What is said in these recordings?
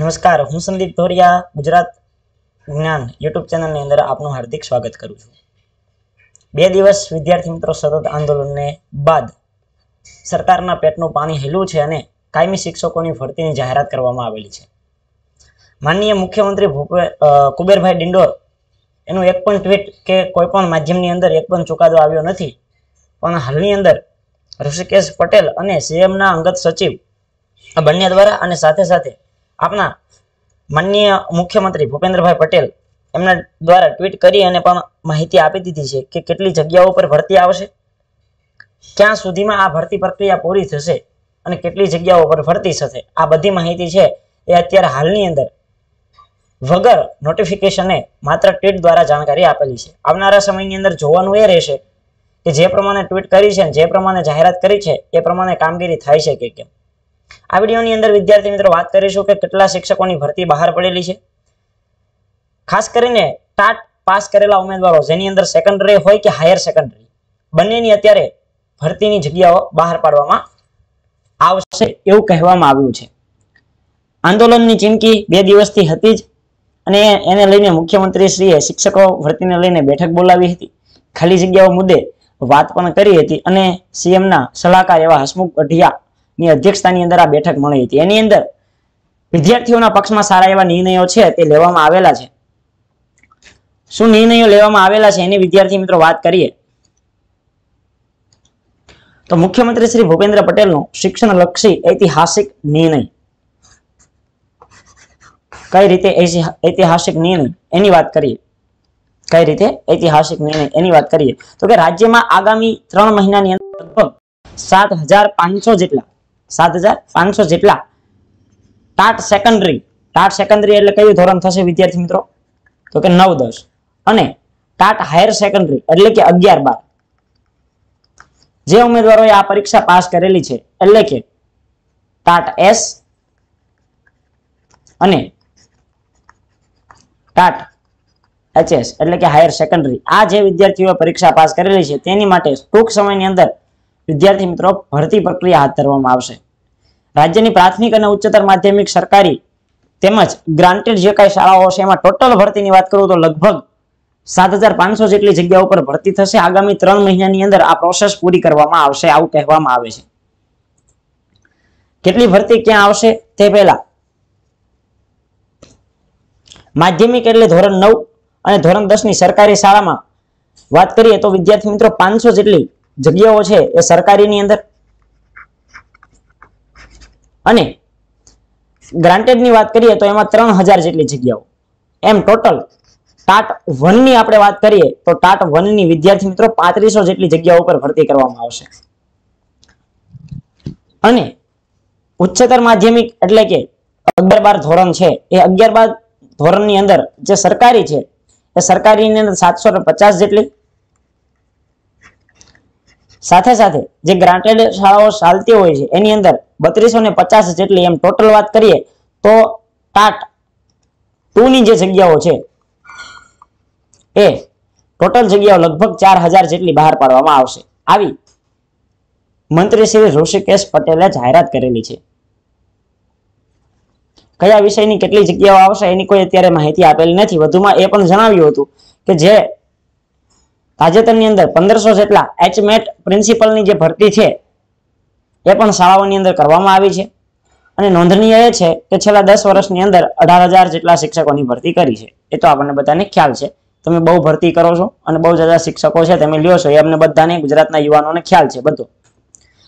નમસ્કાર, હું સંદીપ ધોરિયા ગુજરાત જ્ઞાન યુટ્યુબ ચેનલની અંદર આપનું હાર્દિક સ્વાગત કરું છું। 2 દિવસ વિદ્યાર્થી મિત્રો સતત આંદોલનને બાદ સરકારના પેટનું પાણી હેલું છે અને કાયમી શિક્ષકોની ભરતીની જાહેરાત કરવામાં આવેલી છે। માનનીય મુખ્યમંત્રી કુબેરભાઈ ડિંડોર એનું એક પણ ટ્વીટ કે કોઈ પણ માધ્યમની અંદર એક પણ ચુકાદો આવ્યો નથી, પણ હાલની અંદર ઋષિકેશ પટેલ અને સીએમના અંગત સચિવ આ બંને દ્વારા અને સાથે સાથે આપના માનનીય મુખ્યમંત્રી ભૂપેન્દ્રભાઈ પટેલ એમના દ્વારા ટ્વીટ કરી અને પણ માહિતી આપી દીધી છે કે કેટલી જગ્યાઓ પર ભરતી આવશે, ક્યાં સુધીમાં આ ભરતી પ્રક્રિયા પૂરી થશે અને કેટલી જગ્યાઓ પર ભરતી થશે। આ બધી માહિતી છે એ અત્યારે હાલની અંદર વગર નોટિફિકેશને માત્ર ટ્વીટ દ્વારા જાણકારી આપેલી છે। આવનારા સમયની અંદર જોવાનું એ રહેશે કે જે પ્રમાણે ટ્વીટ કરી છે, જે પ્રમાણે જાહેરાત કરી છે એ પ્રમાણે કામગીરી થાય છે કે કેમ। આ વિડીયોની અંદર વિદ્યાર્થી મિત્રો વાત કરીશું કે કેટલા શિક્ષકોની ભરતી બહાર પડેલી છે। ખાસ કરીને ટાટ પાસ કરેલા ઉમેદવારો જેની અંદર સેકન્ડરી હોય કે હાયર સેકન્ડરી બંનેની અત્યારે ભરતીની જગ્યાઓ બહાર પાડવામાં આવશે એવું કહેવામાં આવ્યું છે। આંદોલનની ચીમકી 2 દિવસથી હતી જ અને એને લઈને મુખ્યમંત્રીશ્રીએ શિક્ષકો ભરતીને લઈને બેઠક બોલાવી હતી, ખાલી જગ્યાઓ મુદ્દે વાત પણ કરી હતી અને સીએમના સલાહકાર એવા હસમુખ અઢિયા ની અધ્યક્ષતાની અંદર આ બેઠક મળી હતી। એની અંદર વિદ્યાર્થીઓના પક્ષમાં સારા એવા નિર્ણયો છે તે લેવામાં આવેલા છે। શું નિર્ણયો લેવામાં આવેલા છે એની વિદ્યાર્થી મિત્રો વાત કરીએ તો મુખ્યમંત્રી શ્રી ભૂપેન્દ્ર પટેલનો શિક્ષણલક્ષી ઐતિહાસિક નિર્ણય, કઈ રીતે ઐતિહાસિક નિર્ણય એની વાત કરીએ, કઈ રીતે ઐતિહાસિક નિર્ણય એની વાત કરીએ તો કે રાજ્યમાં આગામી 3 મહિનાની અંદર લગભગ 7,500 જેટલા ટાટ સેકન્ડરી એટલે કયું ધોરણ થશે વિદ્યાર્થી મિત્રો તો કે 9-10 અને ટાટ હાયર સેકન્ડરી એટલે કે 11-12 જે ઉમેદવારોએ આ પરીક્ષા પાસ કરેલી છે એટલે કે ટાટ એસ અને ટાટ એચએસ એટલે કે હાયર સેકન્ડરી, આ જે વિદ્યાર્થીઓ પરીક્ષા પાસ કરેલી છે તેની માટે ટૂંક સમયની અંદર વિદ્યાર્થી મિત્રો ભરતી પ્રક્રિયા હાથ ધરવામાં આવશે। રાજ્યની પ્રાથમિક અને ઉચ્ચતર માધ્યમિક સરકારી તેમજ ગ્રાન્ટેડ જે કઈ શાળાઓ છે એમાં ટોટલ ભરતીની વાત કરું તો લગભગ 7,500 જેટલી જગ્યાઓ પર ભરતી થશે। આગામી 3 મહિનાની અંદર આ પ્રોસેસ પૂરી કરવામાં આવશે આવું કહેવામાં આવે છે। કેટલી ભરતી ક્યાં આવશે તે પહેલા માધ્યમિક એટલે ધોરણ 9 અને ધોરણ 10 ની સરકારી શાળામાં વાત કરીએ તો વિદ્યાર્થી મિત્રો 500 જેટલી જગ્યાઓ છે એ સરકારીની અંદર અને ગ્રાન્ટેડ ની વાત કરીએ તો એમાં 3,000 જેટલી જગ્યાઓ, એમ ટોટલ ટાટ 1 ની આપણે વાત કરીએ તો ટાટ 1 ની વિદ્યાર્થી મિત્રો 3500 જેટલી જગ્યાઓ પર ભરતી કરવામાં આવશે। અને ઉચ્ચતર માધ્યમિક એટલે કે 11-12 ધોરણ છે એ 11-12 ધોરણની અંદર જે સરકારી છે એ સરકારીની અંદર 750 જેટલી, સાથે સાથે જે ગ્રાન્ટેડ શાળાઓ ચાલતી હોય છે એની અંદર 3250 જેટલી, એમ ટોટલ વાત કરીએ તો ટાટ 2 ની જે જગ્યાઓ છે એ ટોટલ જગ્યાઓ લગભગ 4000 જેટલી બહાર પાડવામાં આવશે આવી મંત્રી શ્રી ઋષિકેશ પટેલે જાહેરાત કરેલી છે। કયા વિષયની કેટલી જગ્યાઓ આવશે એની કોઈ અત્યારે માહિતી આપેલી નથી। વધુમાં એ પણ જણાવ્યું હતું કે જે તાજેતરની અંદર 1500 જેટલા એચમેટ પ્રિન્સિપલની જે ભરતી છે એ પણ શાળાઓની અંદર કરવામાં આવી છે અને નોંધનીય એ છે કે છેલ્લા 10 વર્ષની અંદર 18,000 જેટલા શિક્ષકોની ભરતી કરી છે। એ તો આપણને બધાને ખ્યાલ છે, તમે બહુ ભરતી કરો છો અને બહુ જ્યાદા શિક્ષકો છે તમે લ્યો છો, એ અમને બધાને ગુજરાતના યુવાનોને ખ્યાલ છે બધો।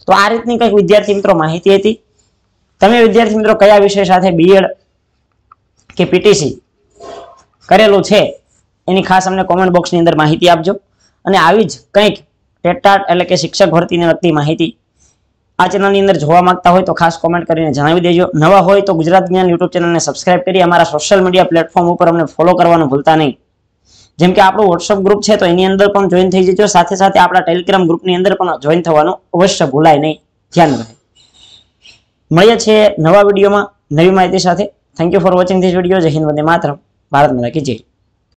તો આ રીતની કંઈક વિદ્યાર્થી મિત્રો માહિતી હતી। તમે વિદ્યાર્થી મિત્રો કયા વિષય સાથે બીએડ કે પીટીસી કરેલું છે એની ખાસ અમને કોમેન્ટ બોક્સની અંદર માહિતી આપજો અને આવી જ કંઈક ટેટાટ એટલે કે શિક્ષક ભરતીને લગતી માહિતી આ ચેનલની અંદર જોવા માંગતા હોય તો ખાસ કોમેન્ટ કરીને જણાવી દેજો। નવા હોય તો ગુજરાત જ્ઞાન યુટ્યુબ ચેનલને સબસ્ક્રાઇબ કરી અમારા સોશિયલ મીડિયા પ્લેટફોર્મ ઉપર અમને ફોલો કરવાનું ભૂલતા નહીં। જેમ કે આપણું વોટ્સઅપ ગ્રુપ છે તો એની અંદર પણ જોઈન થઈ જજો, સાથે સાથે આપણા ટેલિગ્રામ ગ્રુપની અંદર પણ જોઈન થવાનું અવશ્ય ભૂલાય નહીં, ધ્યાન રહે। મળીએ છીએ નવા વિડીયોમાં નવી માહિતી સાથે। Thank you for watching this video. જય હિન્દ, વંદે માતરમ, ભારત માતા કી જય।